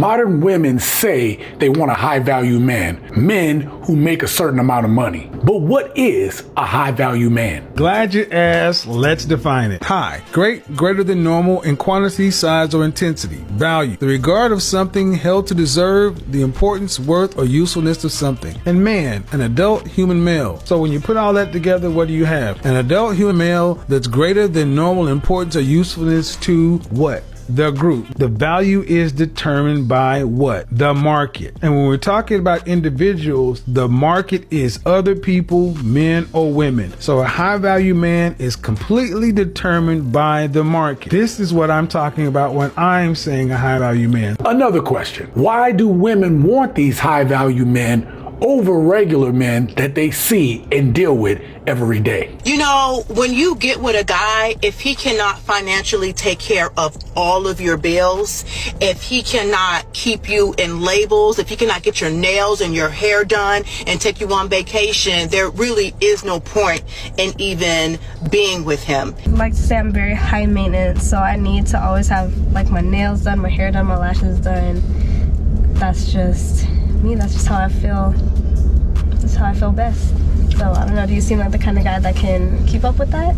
Modern women say they want a high-value man, men who make a certain amount of money. But what is a high-value man? Glad you asked. Let's define it. High, great, greater than normal in quantity, size, or intensity. Value, the regard of something held to deserve, the importance, worth, or usefulness of something. And man, an adult human male. So when you put all that together, what do you have? An adult human male that's greater than normal importance or usefulness to what? The group. The value is determined by what? The market. And when we're talking about individuals, the market is other people, men or women. So a high value man is completely determined by the market. This is what I'm talking about when I'm saying a high value man. Another question. Why do women want these high value men over regular men that they see and deal with every day? You know, when you get with a guy, if he cannot financially take care of all of your bills, if he cannot keep you in labels, if he cannot get your nails and your hair done and take you on vacation, there really is no point in even being with him. I like to say I'm very high maintenance, so I need to always have like my nails done, my hair done, my lashes done. That's just me, that's just how I feel. That's how I feel best. So I don't know, do you seem like the kind of guy that can keep up with that?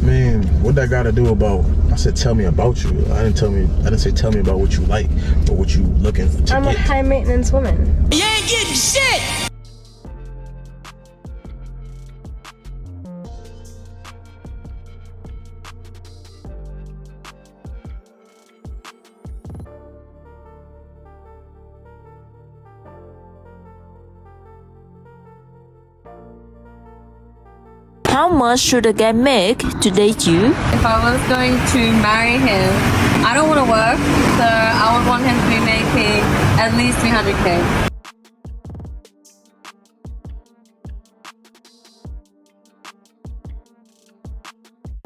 Man, what that got to do about? I said tell me about you. I didn't say tell me about what you like or what you looking to I'm get. a high maintenance woman. You ain't getting shit! How much should a guy make to date you? If I was going to marry him, I don't want to work, so I would want him to be making at least 300K.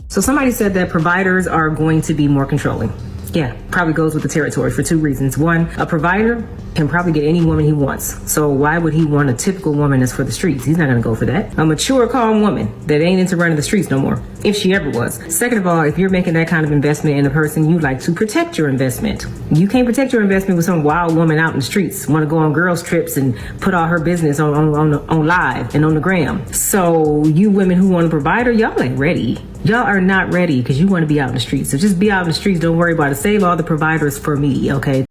So somebody said that providers are going to be more controlling. Yeah, probably goes with the territory for two reasons. One, a provider can probably get any woman he wants. So why would he want a typical woman that's for the streets? He's not going to go for that. A mature, calm woman that ain't into running the streets no more, if she ever was. Second of all, if you're making that kind of investment in a person, you like to protect your investment. You can't protect your investment with some wild woman out in the streets, want to go on girls trips and put all her business on live and on the gram. So you women who want a provider, y'all ain't ready. Y'all are not ready because you want to be out in the streets. So just be out in the streets. Don't worry about it. Save all the providers for me, okay?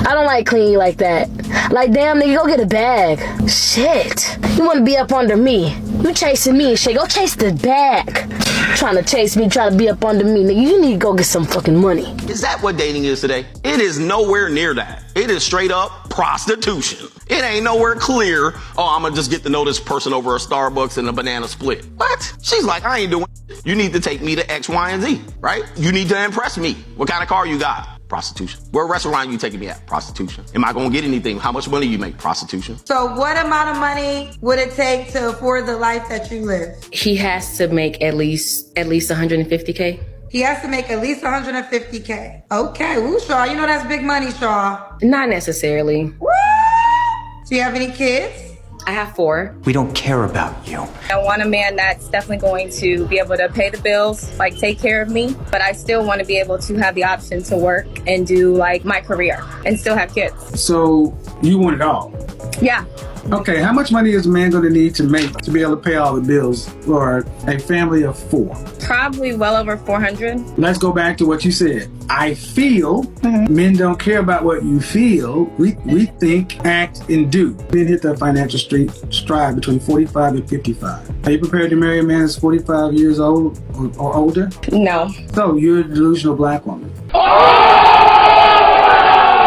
I don't like clean like that. Like, damn, nigga, go get a bag. Shit. You want to be up under me. You chasing me and shit. Go chase the bag. Trying to chase me, trying to be up under me. Nigga, you need to go get some fucking money. Is that what dating is today? It is nowhere near that. It is straight up prostitution. It ain't nowhere clear, oh, I'm gonna just get to know this person over a Starbucks and a banana split. What? She's like, I ain't doing it. You need to take me to X, Y, and Z, right? You need to impress me. What kind of car you got? Prostitution. What restaurant you taking me at? Prostitution. Am I gonna get anything? How much money you make? Prostitution. So what amount of money would it take to afford the life that you live? He has to make at least 150K. He has to make at least 150K. Okay, woo, Shaw. You know that's big money, Shaw. Not necessarily. What? Do you have any kids? I have 4. We don't care about you. I want a man that's definitely going to be able to pay the bills, like take care of me, but I still want to be able to have the option to work and do like my career and still have kids. So you want it all? Yeah. Okay, how much money is a man going to need to make to be able to pay all the bills for a family of 4? Probably well over 400. Let's go back to what you said. I feel. Men don't care about what you feel. We think, act, and do. Men hit the financial stride between 45 and 55. Are you prepared to marry a man that's 45 years old or older? No. So you're a delusional black woman.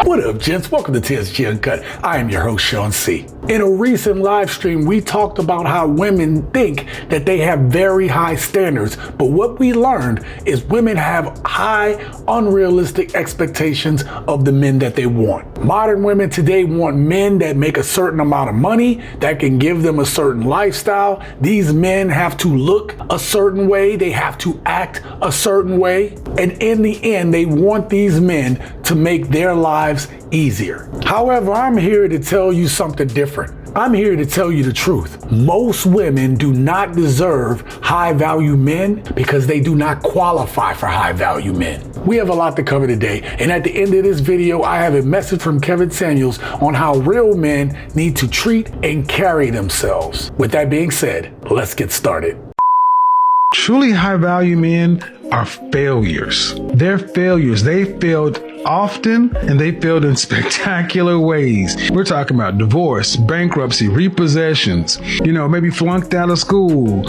What up, gents? Welcome to TSG Uncut. I am your host, Sean C. In a recent live stream, we talked about how women think that they have very high standards, but what we learned is women have high, unrealistic expectations of the men that they want. Modern women today want men that make a certain amount of money, that can give them a certain lifestyle. These men have to look a certain way, they have to act a certain way, and in the end, they want these men to make their lives easier. However, I'm here to tell you something different. I'm here to tell you the truth. Most women do not deserve high-value men because they do not qualify for high-value men. We have a lot to cover today, and at the end of this video, I have a message from Kevin Samuels on how real men need to treat and carry themselves. With that being said, let's get started. Truly high-value men are failures. They're failures. They failed often and they failed in spectacular ways. We're talking about divorce, bankruptcy, repossessions, maybe flunked out of school,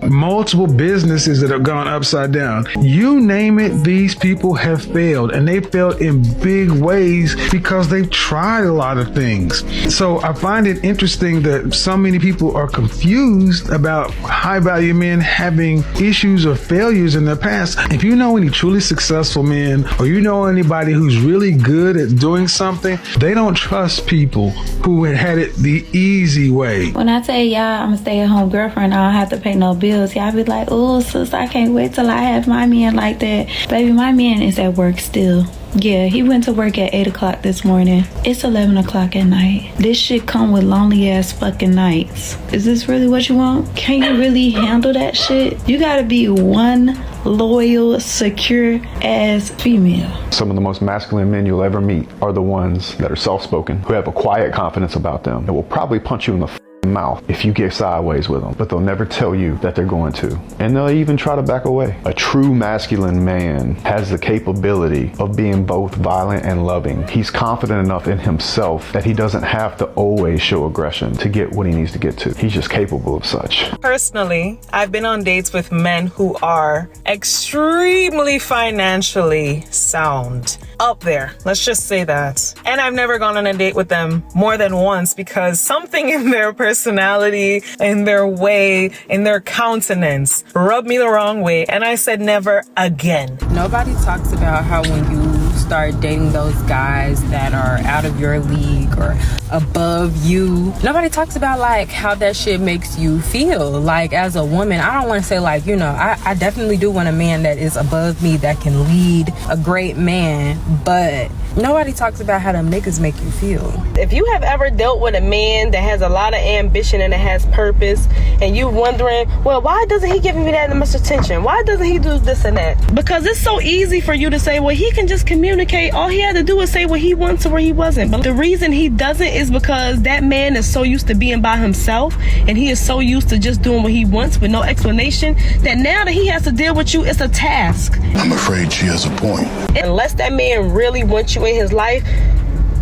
multiple businesses that have gone upside down. You name it, these people have failed, and they failed in big ways because they've tried a lot of things. So I find it interesting that so many people are confused about high-value men having issues or failures in their past. If you know any truly successful men, or you know anybody who's really good at doing something, they don't trust people who had it the easy way. When I tell y'all I'm a stay-at-home girlfriend, I don't have to pay no bills, y'all be like, oh sis, I can't wait till I have my man like that. Baby, my man is at work still. Yeah, he went to work at 8 o'clock this morning. It's 11 o'clock at night. This shit come with lonely ass fucking nights. Is this really what you want? Can you really handle that shit? You gotta be one loyal, secure ass female. Some of the most masculine men you'll ever meet are the ones that are soft-spoken, who have a quiet confidence about them, and will probably punch you in the mouth if you get sideways with them, but they'll never tell you that they're going to, and they'll even try to back away. A true masculine man has the capability of being both violent and loving. He's confident enough in himself that he doesn't have to always show aggression to get what he needs to get to. He's just capable of such. Personally, I've been on dates with men who are extremely financially sound. Up there, let's just say that. And I've never gone on a date with them more than once because something in their personality, in their way, in their countenance rubbed me the wrong way, and I said never again. Nobody talks about how when you start dating those guys that are out of your league or above you, nobody talks about like how that shit makes you feel. Like as a woman, I don't want to say like, I definitely do want a man that is above me, that can lead, a great man, but nobody talks about how them niggas make you feel. If you have ever dealt with a man that has a lot of ambition and that has purpose, and you wondering, well, why doesn't he give me that much attention? Why doesn't he do this and that? Because it's so easy for you to say, well, he can just communicate. All he had to do is say what he wants or where he wasn't. But the reason he doesn't is because that man is so used to being by himself, and he is so used to just doing what he wants with no explanation, that now that he has to deal with you, it's a task. I'm afraid she has a point. Unless that man really wants you in his life,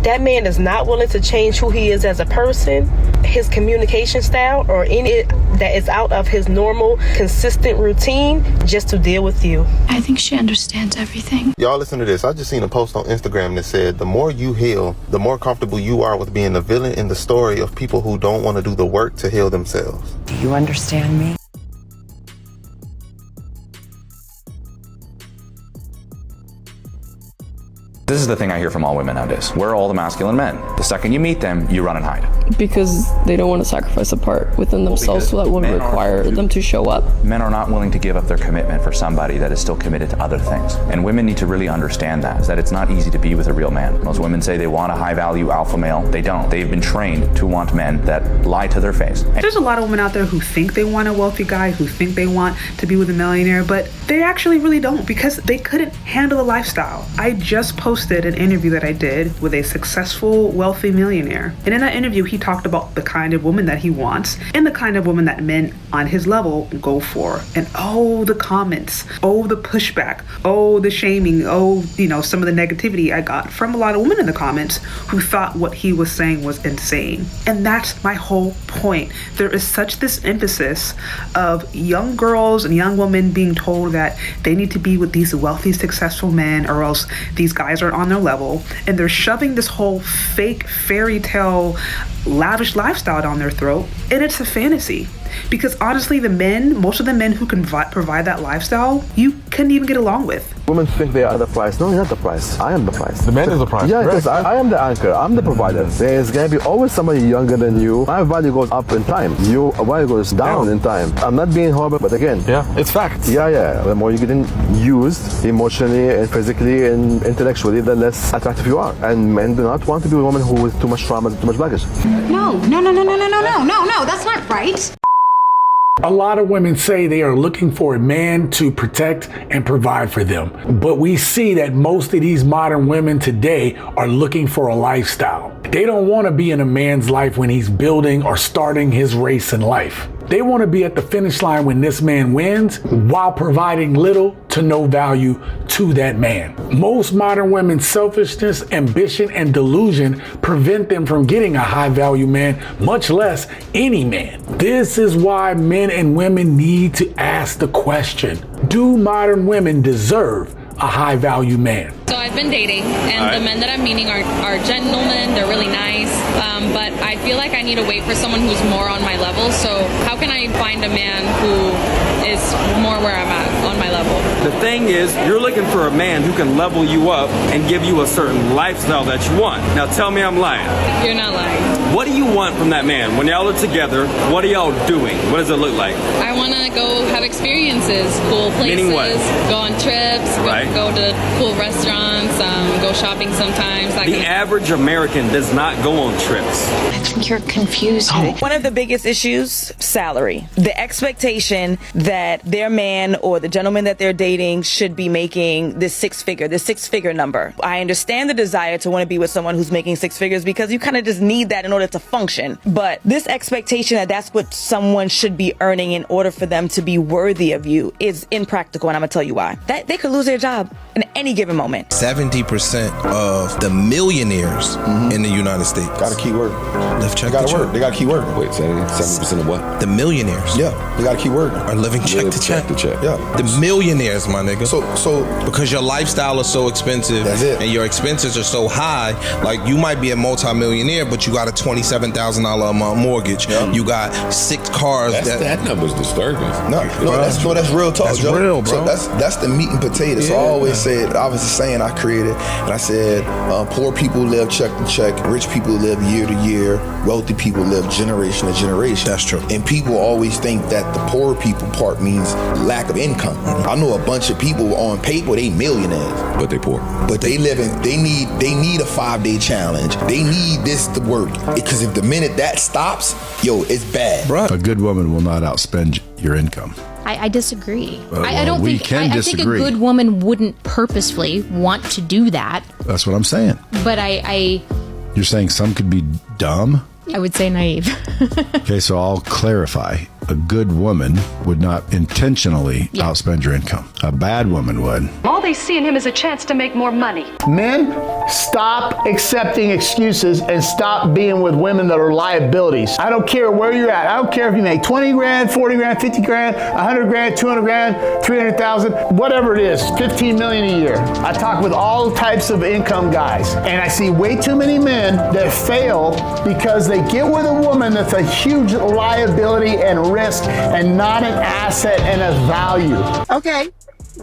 that man is not willing to change who he is as a person, his communication style, or any that is out of his normal, consistent routine just to deal with you. I think she understands everything. Y'all listen to this. I just seen a post on Instagram that said, the more you heal, the more comfortable you are with being the villain in the story of people who don't want to do the work to heal themselves. Do you understand me? This is the thing I hear from all women nowadays. Where are all the masculine men? The second you meet them, you run and hide. Because they don't want to sacrifice a part within themselves, so that would require them to show up. Men are not willing to give up their commitment for somebody that is still committed to other things. And women need to really understand that it's not easy to be with a real man. Most women say they want a high-value alpha male. They don't. They've been trained to want men that lie to their face. There's a lot of women out there who think they want a wealthy guy, who think they want to be with a millionaire, but they actually really don't, because they couldn't handle the lifestyle. I just posted an interview that I did with a successful, wealthy millionaire. And in that interview, he talked about the kind of woman that he wants and the kind of woman that men on his level go for. And oh, the comments, oh, the pushback, oh, the shaming, oh, some of the negativity I got from a lot of women in the comments who thought what he was saying was insane. And that's my whole point. There is such this emphasis of young girls and young women being told that they need to be with these wealthy, successful men, or else these guys aren't on their level, and they're shoving this whole fake fairy tale lavish lifestyle down their throat, and it's a fantasy. Because honestly, most of the men who can provide that lifestyle, you couldn't even get along with. Women think they are the price. No, you're not the price. I am the price. The man is the price. Yeah, because I am the anchor. I'm the provider. There's gonna be always somebody younger than you. My value goes up in time. Your value goes down in time. I'm not being horrible, but again, it's facts. Yeah. The more you're getting used emotionally and physically and intellectually, the less attractive you are. And men do not want to be a woman who with too much trauma, too much baggage. No. That's not right. A lot of women say they are looking for a man to protect and provide for them. But we see that most of these modern women today are looking for a lifestyle. They don't want to be in a man's life when he's building or starting his race in life. They want to be at the finish line when this man wins while providing little to no value to that man. Most modern women's selfishness, ambition, and delusion prevent them from getting a high value man, much less any man. This is why men and women need to ask the question, do modern women deserve a high value man? So I've been dating, and the men that I'm meeting are gentlemen, they're really nice, but I feel like I need to wait for someone who's more on my level. So how can I find a man who is more where I'm at on my level? The thing is, you're looking for a man who can level you up and give you a certain lifestyle that you want. Now tell me I'm lying. You're not lying. What do you want from that man? When y'all are together, what are y'all doing? What does it look like? I want to go have experiences, cool places, Meaning what? Go on trips, go to cool restaurants, go shopping sometimes. The average American does not go on trips. I think you're confused. One of the biggest issues, salary. The expectation that their man or the gentleman that they're dating should be making this six figure number. I understand the desire to want to be with someone who's making six figures because you kind of just need that in order to function. But this expectation that that's what someone should be earning in order for them to be worthy of you is impractical, and I'm going to tell you why. That they could lose their job in any given moment. 70% of the millionaires in the United States got a key word. Live check They to check. work. They got a key word. Wait, 70% of what? The millionaires. Yeah, they got a key word. Are living check to check. Yeah. The millionaires, my nigga. So because your lifestyle is so expensive That's it. and your expenses are so high, like you might be a multi-millionaire, but you got a $27,000 a month mortgage. Yeah. You got 6 cars. That number's disturbing. That's real talk, That's Joe. real, bro. So that's the meat and potatoes. So I always said, I was a saying I created, and I said, poor people live check to check, rich people live year to year, wealthy people live generation to generation. That's true. And people always think that the poor people part means lack of income. I know a bunch of people on paper, they millionaires, but they poor. But they need a 5-day challenge. They need this to work. Because if the minute that stops, it's bad. A good woman will not outspend your income. I disagree. Well, I don't we think. can I think a disagree. good woman wouldn't purposefully want to do that. That's what I'm saying. But I You're saying some could be dumb? would say naive. Okay, so I'll clarify. A good woman would not intentionally outspend your income. A bad woman would. All they see in him is a chance to make more money. Men, stop accepting excuses and stop being with women that are liabilities. I don't care where you're at. I don't care if you make 20 grand, 40 grand, 50 grand, 100 grand, 200 grand, 300,000, whatever it is, 15 million a year. I talk with all types of income guys, and I see way too many men that fail because they get with a woman that's a huge liability and risk and not an asset and a value. Okay,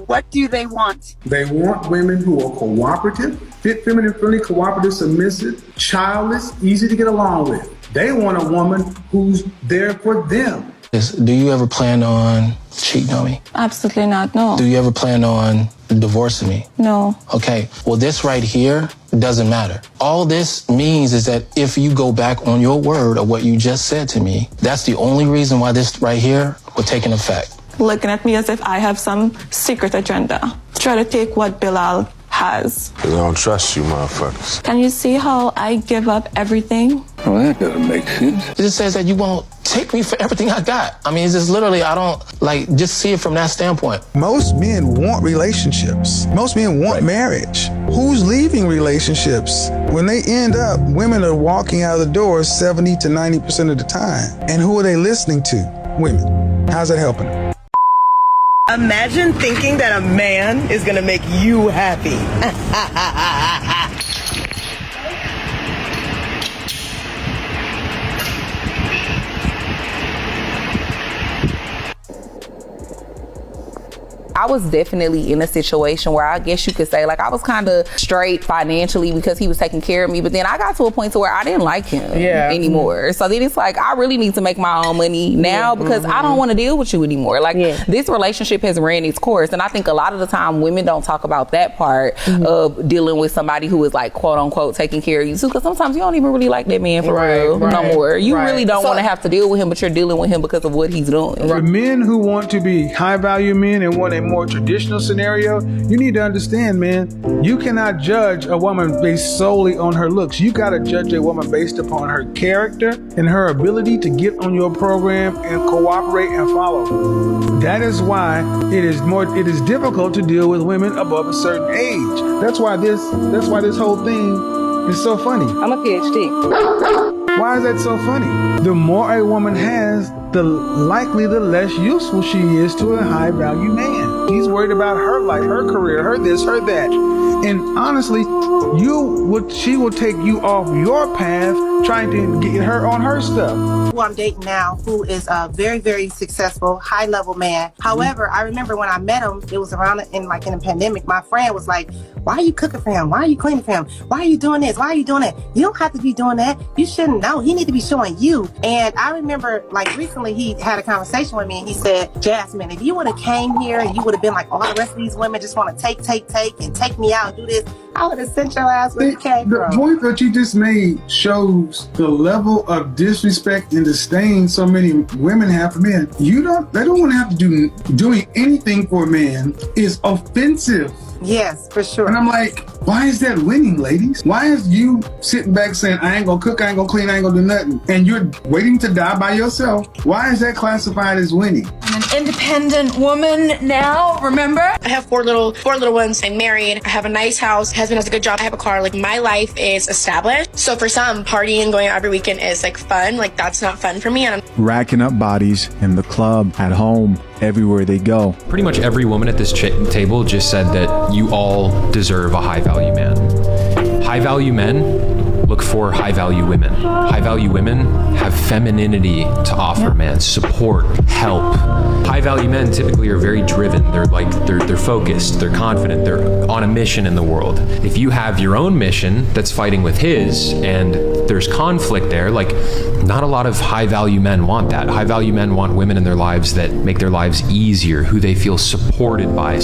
what do they want? They want women who are cooperative, fit, feminine, friendly, cooperative, submissive, childless, easy to get along with. They want a woman who's there for them. Do you ever plan on cheating on me? Absolutely not, no. Do you ever plan on divorcing me? No. Okay, well this right here doesn't matter. All this means is that if you go back on your word of what you just said to me, that's the only reason why this right here will take an effect. Looking at me as if I have some secret agenda. Try to take what Bilal has. They don't trust you, motherfuckers. Can you see how I give up everything? Well, that doesn't make sense. It just says that you won't take me for everything I got. I mean, it's just literally, I don't, just see it from that standpoint. Most men want relationships. Most men want marriage. Who's leaving relationships? When they end up, women are walking out of the door 70 to 90% of the time. And who are they listening to? Women. How's that helping them? Imagine thinking that a man is gonna make you happy. I was definitely in a situation where I guess you could say like I was kind of straight financially because he was taking care of me, but then I got to a point to where I didn't like him anymore. So then it's like I really need to make my own money now because I don't want to deal with you anymore. Like this relationship has ran its course, and I think a lot of the time women don't talk about that part of dealing with somebody who is like quote unquote taking care of you too, because sometimes you don't even really like that man for real no more. You really don't want to have to deal with him, but you're dealing with him because of what he's doing. For men who want to be high value men and want a more traditional scenario, you need to understand, man, you cannot judge a woman based solely on her looks. You got to judge a woman based upon her character and her ability to get on your program and cooperate and follow. That is why it is difficult to deal with women above a certain age. That's why this whole thing is so funny. I'm a PhD. Why is that so funny? The more a woman has, the less useful she is to a high value man. She's worried about her life, her career, her this, her that. And honestly, she will take you off your path trying to get her on her stuff. Who I'm dating now, who is a very, very successful, high level man. However, I remember when I met him, it was around in the pandemic. My friend was like, why are you cooking for him? Why are you cleaning for him? Why are you doing this? Why are you doing that? You don't have to be doing that. You shouldn't know. He need to be showing you. And I remember like recently he had a conversation with me and he said, Jasmine, if you would have came here and you would have been like all the rest of these women just want to take and take me out and do this, I would have sent your ass where you came from. The point that you just made shows the level of disrespect and disdain so many women have for men. They don't want to have to doing anything for a man is offensive. Yes, for sure. And I'm like, why is that winning, ladies? Why is you sitting back saying, I ain't gonna cook, I ain't gonna clean, I ain't gonna do nothing, and you're waiting to die by yourself? Why is that classified as winning? I'm an independent woman now, remember? I have four little ones. I'm married. I have a nice house. Husband has a good job. I have a car. Like, my life is established. So for some, partying, going out every weekend is like fun. Like, that's not fun for me. And racking up bodies in the club, at home, everywhere they go. Pretty much every woman at this table just said that you all deserve a high value man. High value men look for high value women. High value women have femininity to offer men, support, help. High value men typically are very driven. They're focused, they're confident, they're on a mission in the world. If you have your own mission that's fighting with his and there's conflict there, like not a lot of high value men want that. High value men want women in their lives that make their lives easier, who they feel supported by.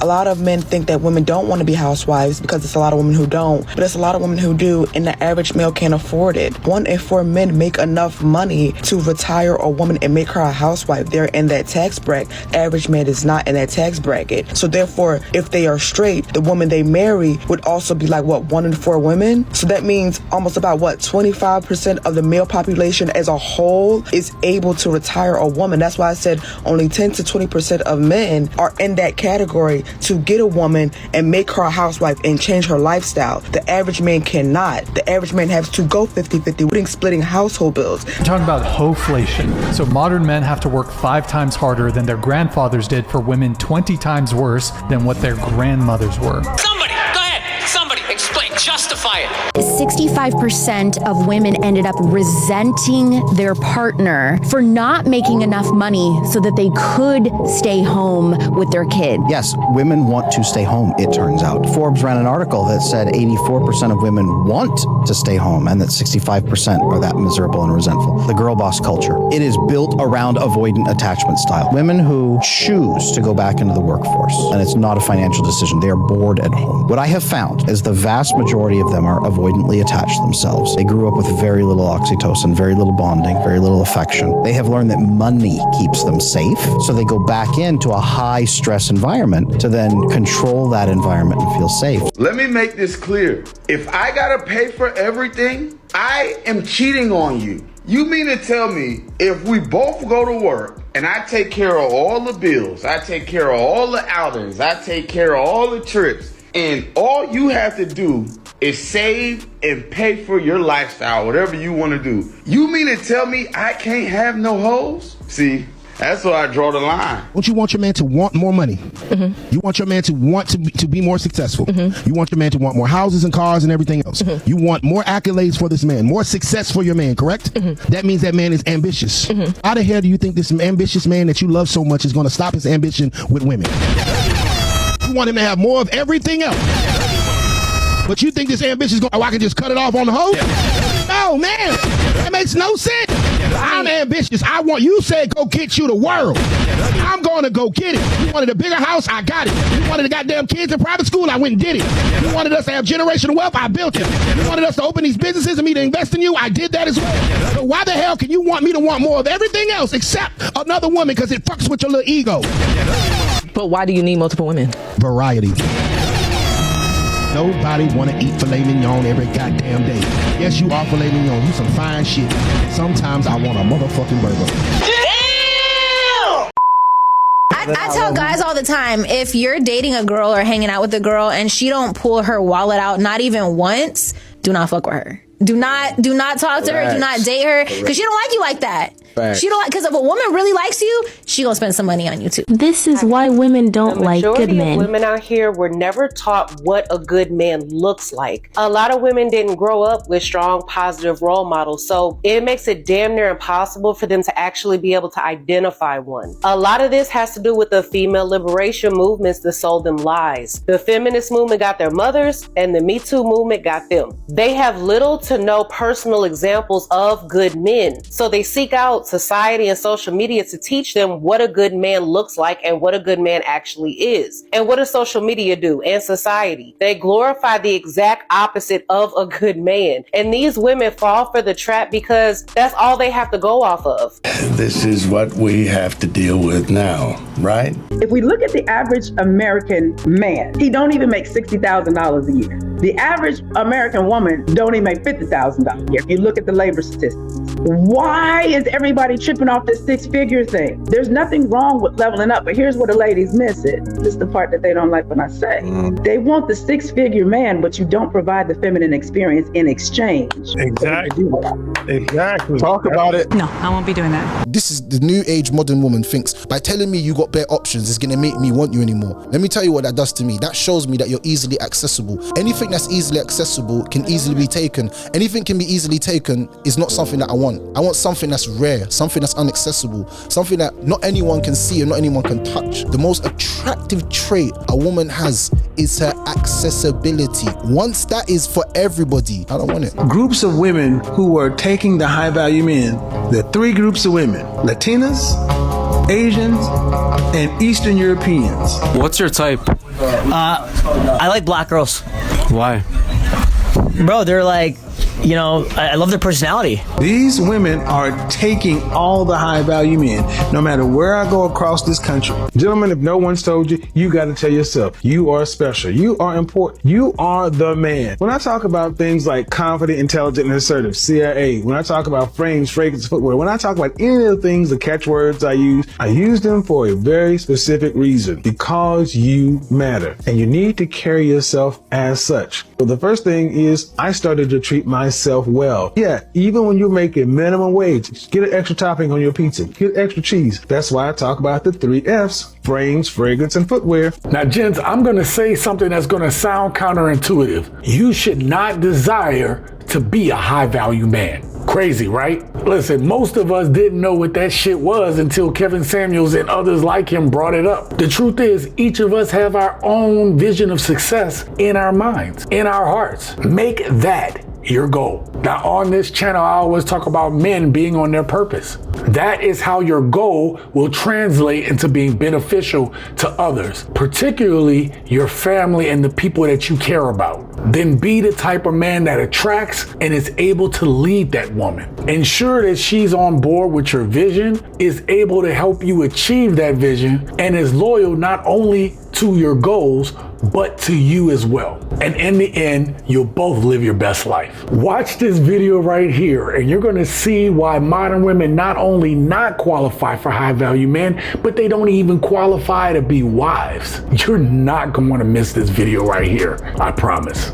A lot of men think that women don't want to be housewives because it's a lot of women who don't, but it's a lot of women who do, and the average male can't afford it. 1 in 4 men make enough money to retire a woman and make her a housewife. They're in that tax bracket. Average man is not in that tax bracket. So therefore, if they are straight, the woman they marry would also be like, 1 in 4 women? So that means almost about 25% of the male population as a whole is able to retire a woman. That's why I said only 10 to 20% of men are in that category to get a woman and make her a housewife and change her lifestyle. The average man cannot. The average man has to go 50-50, splitting household bills. We're talking about hoflation. So modern men have to work 5 times harder than their grandfathers did for women 20 times worse than what their grandmothers were. Somebody, go ahead. Somebody, explain, justify it. 65% of women ended up resenting their partner for not making enough money so that they could stay home with their kid. Yes, women want to stay home, it turns out. Forbes ran an article that said 84% of women want to stay home and that 65% are that miserable and resentful. The girl boss culture. It is built around avoidant attachment style. Women who choose to go back into the workforce, and it's not a financial decision. They are bored at home. What I have found is the vast majority of them are avoidantly attached themselves. They grew up with very little oxytocin, very little bonding, very little affection. They have learned that money keeps them safe, so they go back into a high stress environment to then control that environment and feel safe. Let me make this clear. If I gotta pay for everything, I am cheating on you. You mean to tell me if we both go to work and I take care of all the bills, I take care of all the outings, I take care of all the trips, and all you have to do is save and pay for your lifestyle, whatever you want to do. You mean to tell me I can't have no hoes? See, That's where I draw the line. Don't you want your man to want more money? Mm-hmm. You want your man to want to be more successful. Mm-hmm. You want your man to want more houses and cars and everything else. Mm-hmm. You want more accolades for this man, more success for your man, correct? Mm-hmm. That means that man is ambitious. Mm-hmm. How the hell do you think this ambitious man that you love so much is going to stop his ambition with women? You want him to have more of everything else. But you think this ambition is going, I can just cut it off on the hoe? No, man. That makes no sense. I'm ambitious. You said go get you the world. I'm going to go get it. You wanted a bigger house? I got it. You wanted the goddamn kids in private school? I went and did it. You wanted us to have generational wealth? I built it. You wanted us to open these businesses and me to invest in you? I did that as well. So why the hell can you want me to want more of everything else except another woman because it fucks with your little ego? But why do you need multiple women? Variety. Nobody want to eat filet mignon every goddamn day. Yes, you are filet mignon. You some fine shit. Sometimes I want a motherfucking burger. I tell guys all the time, if you're dating a girl or hanging out with a girl and she don't pull her wallet out not even once, do not fuck with her. Do not talk to her. Do not date her because she don't like you like that. Facts. She don't, because if a woman really likes you, she gonna spend some money on you too. This is why women don't like good men. Women out here were never taught what a good man looks like. A lot of women didn't grow up with strong, positive role models, so it makes it damn near impossible for them to actually be able to identify one. A lot of this has to do with the female liberation movements that sold them lies. The feminist movement got their mothers, and the Me Too movement got them. They have little to no personal examples of good men, so they seek out society and social media to teach them what a good man looks like and what a good man actually is. And what does social media do and society? They glorify the exact opposite of a good man. And these women fall for the trap because that's all they have to go off of. This is what we have to deal with now, right? If we look at the average American man, he don't even make $60,000 a year. The average American woman don't even make $50,000 a year. You look at the labor statistics. Why is everybody tripping off this six-figure thing? There's nothing wrong with leveling up, but here's where the ladies miss it. This is the part that they don't like when I say. They want the six-figure man, but you don't provide the feminine experience in exchange. Exactly. Exactly. Talk about it. No, I won't be doing that. This is the new age modern woman thinks by telling me you got better options is gonna make me want you anymore. Let me tell you what that does to me. That shows me that you're easily accessible. Anything that's easily accessible can easily be taken. Anything can be easily taken is not something that I want. I want something that's rare, something that's inaccessible, something that not anyone can see and not anyone can touch. The most attractive trait a woman has is her accessibility. Once that is for everybody, I don't want it. Groups of women who are taking the high value men, there are three groups of women: Latinas, Asians, and Eastern Europeans. What's your type? I like black girls. Why? Bro, they're like, you know, I love their personality. These women are taking all the high value men, no matter where I go across this country. Gentlemen, if no one's told you, you got to tell yourself, you are special. You are important. You are the man. When I talk about things like confident, intelligent, and assertive, CIA, when I talk about frames, fragrance, footwear, when I talk about any of the things, the catchwords I use them for a very specific reason, because you matter and you need to carry yourself as such. So the first thing is I started to treat myself well. Yeah, even when you're making minimum wage, get an extra topping on your pizza, get extra cheese. That's why I talk about the 3 F's: frames, fragrance, and footwear. Now, gents, I'm going to say something that's going to sound counterintuitive. You should not desire to be a high value man. Crazy, right? Listen, most of us didn't know what that shit was until Kevin Samuels and others like him brought it up. The truth is, each of us have our own vision of success in our minds, in our hearts. Make that your goal. Now, on this channel, I always talk about men being on their purpose. That is how your goal will translate into being beneficial to others, particularly your family and the people that you care about. Then be the type of man that attracts and is able to lead that woman. Ensure that she's on board with your vision, is able to help you achieve that vision, and is loyal not only to your goals, but to you as well. And in the end, you'll both live your best life. Watch this video right here, and you're gonna see why modern women not only not qualify for high value men, but they don't even qualify to be wives. You're not gonna wanna miss this video right here, I promise.